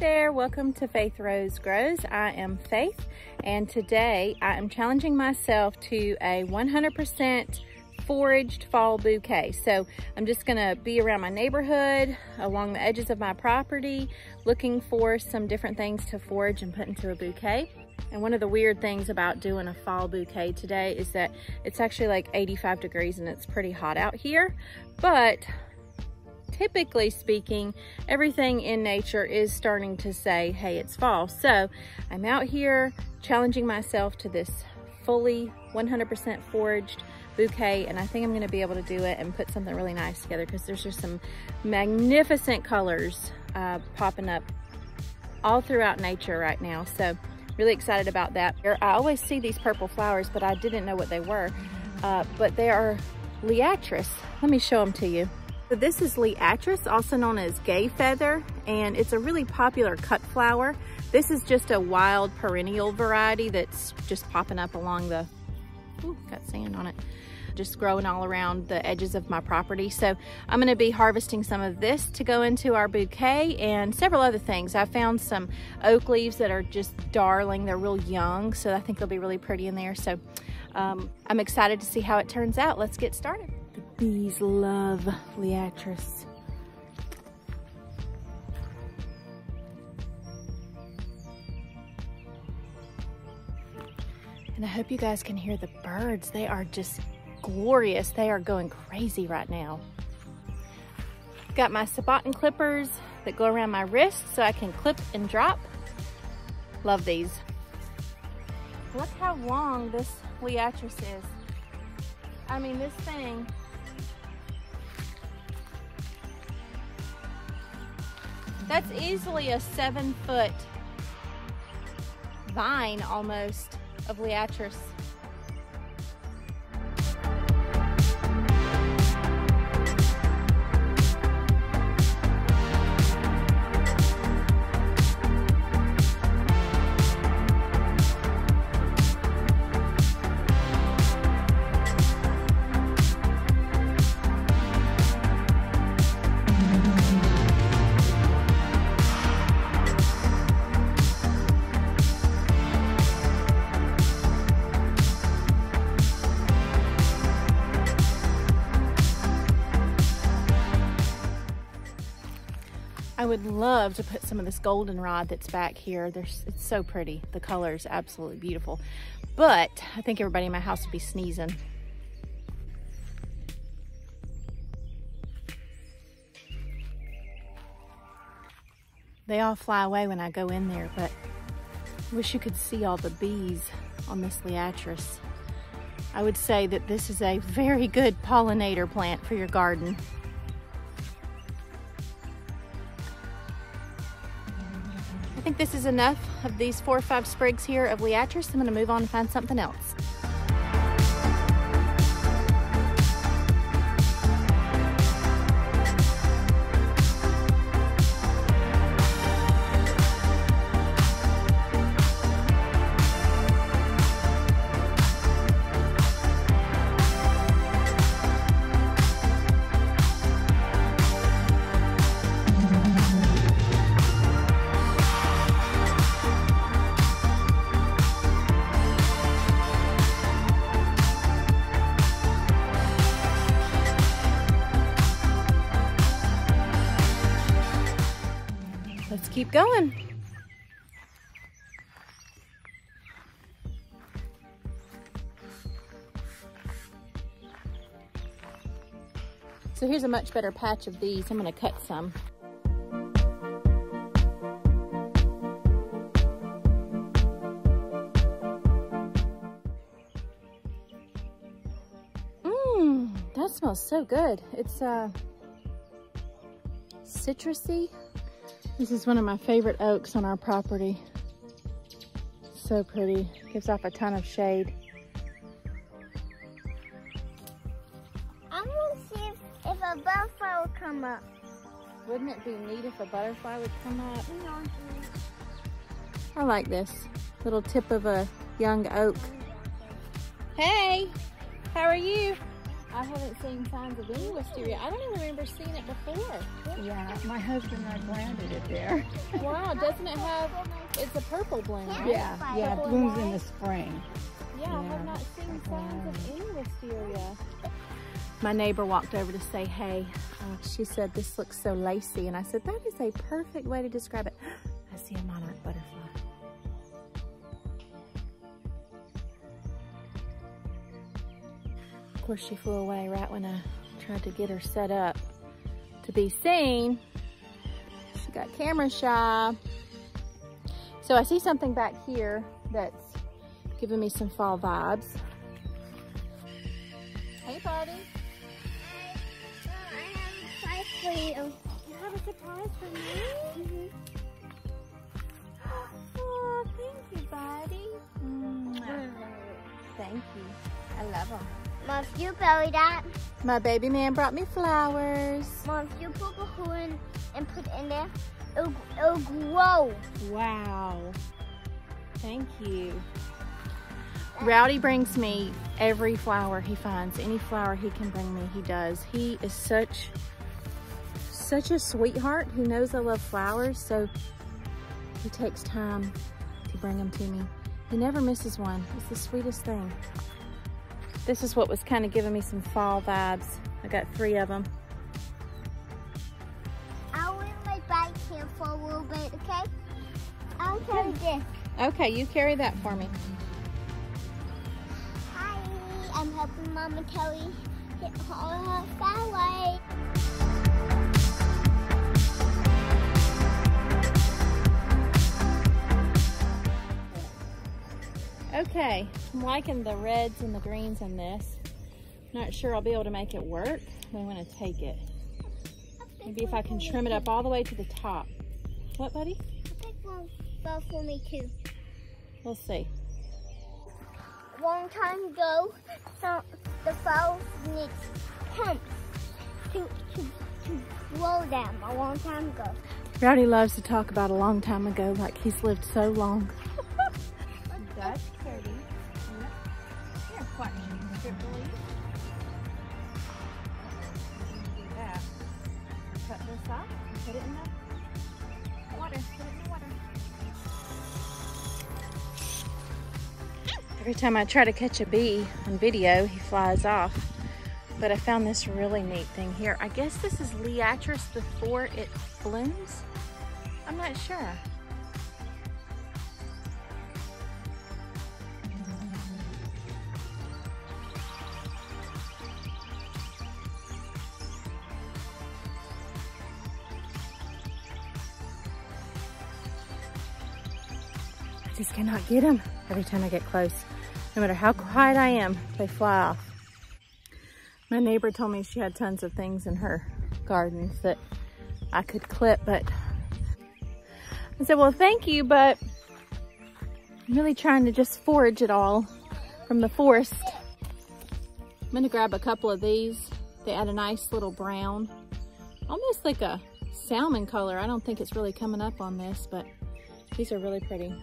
there, welcome to Faith Rose Grows. I am Faith, and today I am challenging myself to a 100% foraged fall bouquet. So I'm just gonna be around my neighborhood, along the edges of my property, looking for some different things to forage and put into a bouquet. And one of the weird things about doing a fall bouquet today is that it's actually like 85 degrees and it's pretty hot out here, but typically speaking, everything in nature is starting to say, hey, it's fall. So I'm out here challenging myself to this fully 100% foraged bouquet, and I think I'm gonna be able to do it and put something really nice together because there's just some magnificent colors popping up all throughout nature right now. So really excited about that. I always see these purple flowers, but I didn't know what they were. But they are Liatris. Let me show them to you. So this is Liatris, also known as gay feather, and it's a really popular cut flower. This is just a wild perennial variety that's just popping up along the, ooh, got sand on it, just growing all around the edges of my property. So I'm gonna be harvesting some of this to go into our bouquet and several other things. I found some oak leaves that are just darling. They're real young, so I think they'll be really pretty in there. So I'm excited to see how it turns out. Let's get started. The bees love Liatris. And I hope you guys can hear the birds. They are just glorious. They are going crazy right now. Got my sabotin clippers that go around my wrist so I can clip and drop. Love these. Look how long this Liatris is. I mean, this thing, that's easily a 7-foot vine almost of Liatris. I would love to put some of this goldenrod that's back here. It's so pretty. The color is absolutely beautiful. But I think everybody in my house would be sneezing. They all fly away when I go in there, but I wish you could see all the bees on this Liatris. I would say that this is a very good pollinator plant for your garden. I think this is enough of these 4 or 5 sprigs here of Liatris. I'm gonna move on and find something else. Let's keep going. So here's a much better patch of these. I'm gonna cut some. That smells so good. It's citrusy. This is one of my favorite oaks on our property. So pretty. Gives off a ton of shade. I want to see if a butterfly will come up. Wouldn't it be neat if a butterfly would come up? I like this little tip of a young oak. Hey, how are you? I haven't seen signs of any wisteria. I don't even remember seeing it before. Yeah, my husband and I planted it there. Wow, doesn't it have, it's a purple bloom, right? Yeah, it blooms in the spring. Yeah, I have not seen signs of any wisteria. My neighbor walked over to say, hey, she said, this looks so lacy. And I said, that is a perfect way to describe it. I see a monarch butterfly. Of course, she flew away right when I tried to get her set up to be seen. She got camera shy. So I see something back here that's giving me some fall vibes. Hey, buddy. I have a surprise for you. You have a surprise for me? Oh, thank you, buddy. Thank you. I love them. Mom, if you bury that. My baby man brought me flowers. Mom, if you put a hole in and put it in there, it'll grow. Wow. Thank you. Rowdy brings me every flower he finds. Any flower he can bring me, he does. He is such a sweetheart. He knows I love flowers, so he takes time to bring them to me. He never misses one. It's the sweetest thing. This is what was kind of giving me some fall vibes. I got 3 of them. I'll leave my bike here for a little bit, okay? I'll carry this. Okay, you carry that for me. Hi, I'm helping Mama Kelly get all her flowers. Okay, I'm liking the reds and the greens in this. Not sure I'll be able to make it work, but I'm gonna take it. Maybe if I can trim it up all the way to the top. What, buddy? I think one fell for me too. We'll see. Long time ago, the flowers need pumps to blow them a long time ago. Rowdy loves to talk about a long time ago, like he's lived so long. That's pretty. Here, watch. Strip the leaves. Do that. Cut this off and put it in the water. Put it in the water. Every time I try to catch a bee on video, he flies off. But I found this really neat thing here. I guess this is Liatris before it blooms. I'm not sure. I just cannot get them every time I get close. No matter how quiet I am, they fly off. My neighbor told me she had tons of things in her gardens that I could clip, but I said, well, thank you, but I'm really trying to just forage it all from the forest. I'm gonna grab a couple of these. They add a nice little brown, almost like a salmon color. I don't think it's really coming up on this, but these are really pretty.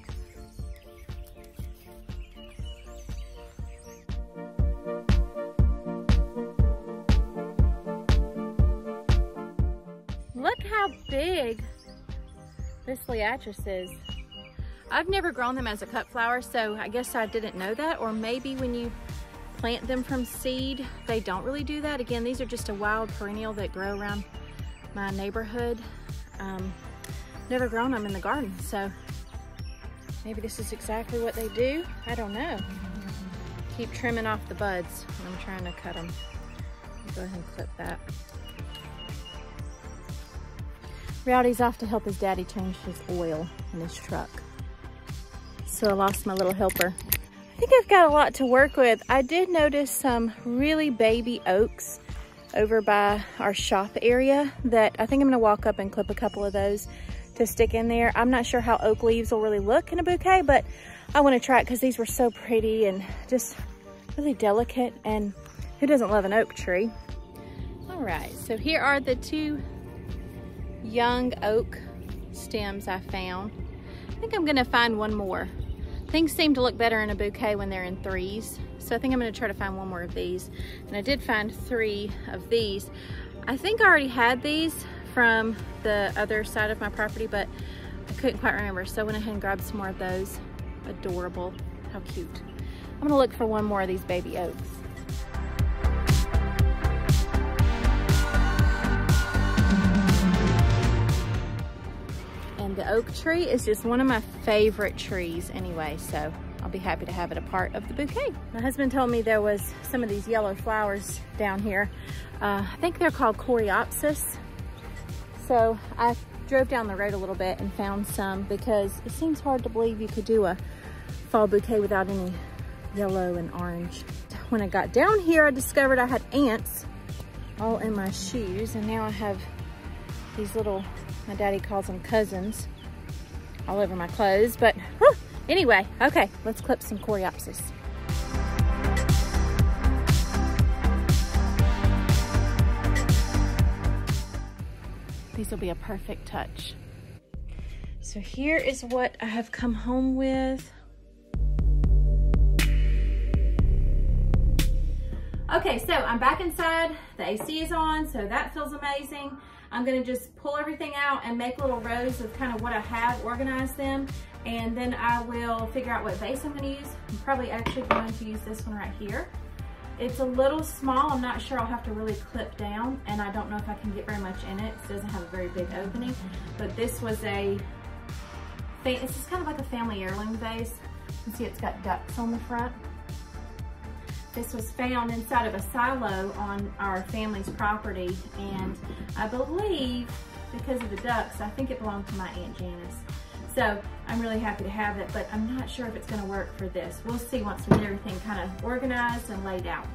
Look how big this Liatris is. I've never grown them as a cut flower, so I guess I didn't know that. Or maybe when you plant them from seed, they don't really do that. Again, these are just a wild perennial that grow around my neighborhood. Never grown them in the garden, so maybe this is exactly what they do. I don't know. Keep trimming off the buds when I'm trying to cut them. I'll go ahead and clip that. Rowdy's off to help his daddy change his oil in his truck. So I lost my little helper. I think I've got a lot to work with. I did notice some really baby oaks over by our shop area that I think I'm gonna walk up and clip a couple of those to stick in there. I'm not sure how oak leaves will really look in a bouquet, but I wanna try it because these were so pretty and just really delicate, and who doesn't love an oak tree? All right, so here are the 2 young oak stems I found. I think I'm gonna find one more. Things seem to look better in a bouquet when they're in 3s. So I think I'm gonna try to find one more of these. And I did find 3 of these. I think I already had these from the other side of my property, but I couldn't quite remember. So I went ahead and grabbed some more of those. Adorable, how cute. I'm gonna look for one more of these baby oaks. And the oak tree is just one of my favorite trees anyway, so I'll be happy to have it a part of the bouquet. My husband told me there was some of these yellow flowers down here. I think they're called coreopsis. So I drove down the road a little bit and found some because it seems hard to believe you could do a fall bouquet without any yellow and orange. When I got down here, I discovered I had ants all in my shoes, and now I have these little, my daddy calls them cousins, all over my clothes. But whew, anyway, okay, let's clip some coreopsis. These will be a perfect touch. So here is what I have come home with. Okay, so I'm back inside. The AC is on, so that feels amazing. I'm gonna just pull everything out and make little rows of kind of what I have, organize them, and then I will figure out what vase I'm gonna use. I'm probably actually going to use this one right here. It's a little small. I'm not sure. I'll have to really clip down, and I don't know if I can get very much in it. It doesn't have a very big opening, but this was it's just kind of like a family heirloom vase. You can see it's got ducks on the front. This was found inside of a silo on our family's property, and I believe because of the ducks, I think it belonged to my Aunt Janice. So I'm really happy to have it, but I'm not sure if it's gonna work for this. We'll see once we get everything kind of organized and laid out.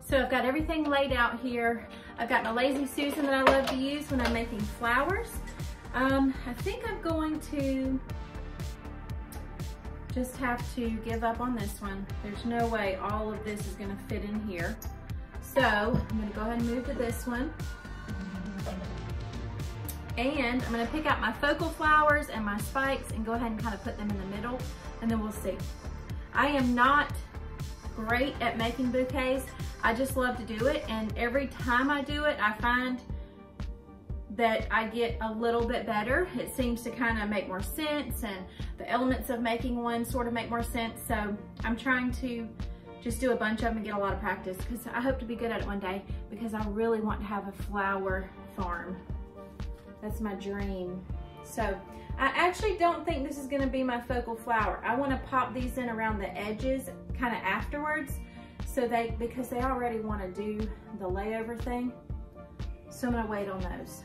So I've got everything laid out here. I've got my Lazy Susan that I love to use when I'm making flowers. I think I'm going to just have to give up on this one. There's no way all of this is gonna fit in here. So I'm gonna go ahead and move to this one. And I'm gonna pick out my focal flowers and my spikes and go ahead and kind of put them in the middle, and then we'll see. I am not great at making bouquets. I just love to do it, and every time I do it, I find that I get a little bit better. It seems to kind of make more sense, and the elements of making one sort of make more sense. So I'm trying to just do a bunch of them and get a lot of practice, because I hope to be good at it one day, because I really want to have a flower farm. That's my dream. So I actually don't think this is gonna be my focal flower. I wanna pop these in around the edges kind of afterwards, so because they already wanna do the layover thing. So I'm gonna wait on those.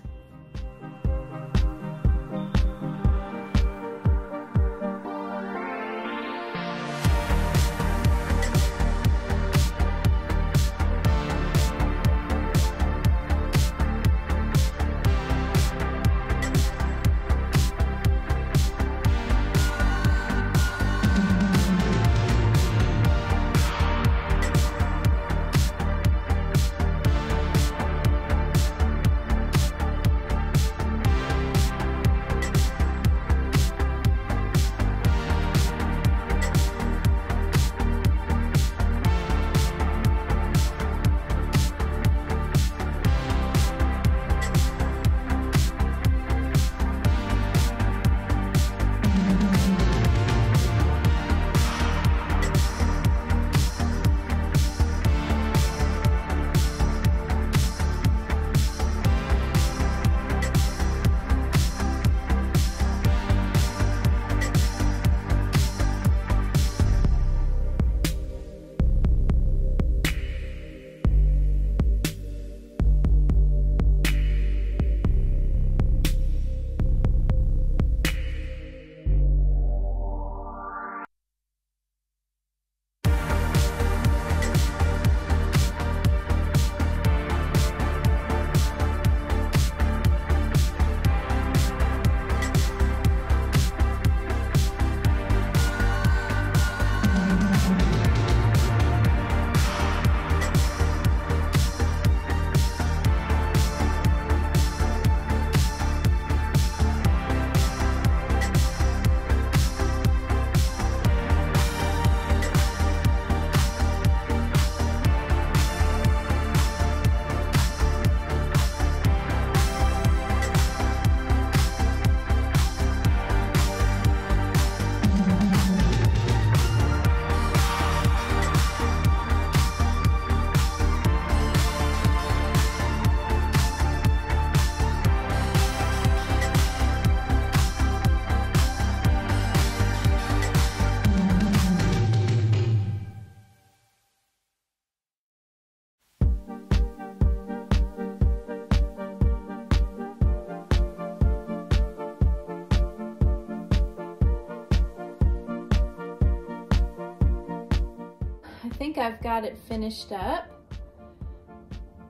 think I've got it finished up.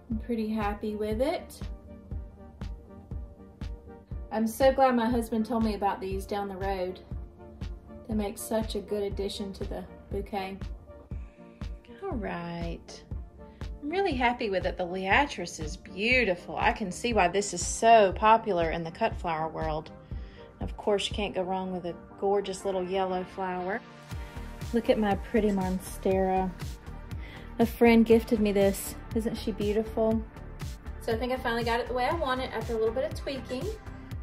I'm pretty happy with it. I'm so glad my husband told me about these down the road. They make such a good addition to the bouquet. All right. I'm really happy with it. The Liatris is beautiful. I can see why this is so popular in the cut flower world. Of course, you can't go wrong with a gorgeous little yellow flower. Look at my pretty monstera. A friend gifted me this. Isn't she beautiful? So I think I finally got it the way I want it after a little bit of tweaking.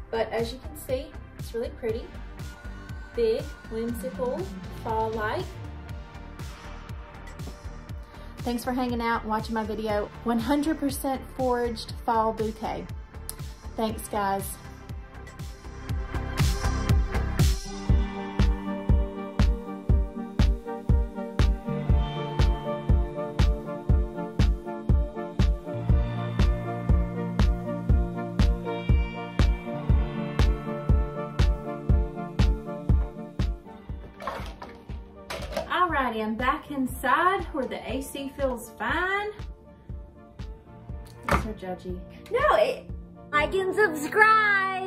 But as you can see, it's really pretty. Big, whimsical, fall-like. Thanks for hanging out and watching my video. 100% foraged fall bouquet. Thanks, guys. Alrighty, I'm back inside where the AC feels fine. It's so judgy. No, like and subscribe.